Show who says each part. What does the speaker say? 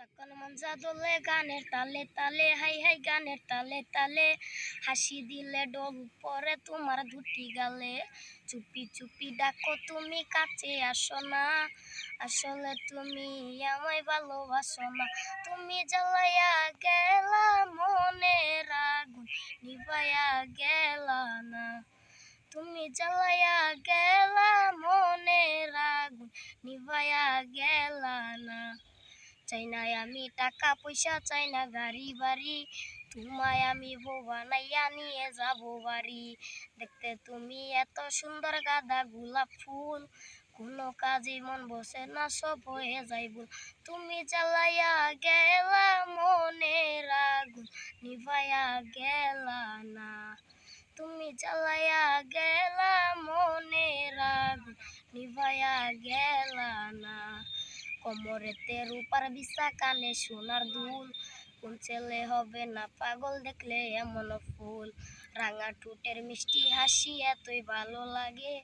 Speaker 1: সকল মন দোলে গানের তালে তালে, হাই হাই গানের তালে তালে, হাসি দিলে ডব পরে তোমার দুটি গালে। চুপি চুপি ডাকো তুমি কাছে আসো না, আসলে তুমি আমায় ভালোবাসো না। তুমি জ্বালাইয়া গেলা মনের আগুন, নিভাইয়া গেলা না। তুমি জ্বালাইয়া গেলা মনের আগুন, নিভাইয়া গেলা না। চাই না আমি টাকা পয়সা, চাই না গাড়ি বাড়ি, তোমায় আমি বউ বানাইয়া নিয়ে যাবো বাড়ি। দেখতে তুমি এত সুন্দর, গাঁদা গোলাপ ফুল, কোনো কাজে মন বসে না, সব হয়ে যায় ভুল। তুমি জ্বালাইয়া গেলা মনের আগুন, নিভাইয়া গেলা না। তুমি জ্বালাইয়া গেলা মনের আগুন, নিভাইয়া গেলা না। কোমরেতে রূপার বিছা, কানে সোনার দুল, কোন ছেলে হবে না পাগল দেখলে এমন ফুল। রাঙা ঠোঁটের মিষ্টি হাসি এতই ভালো লাগে।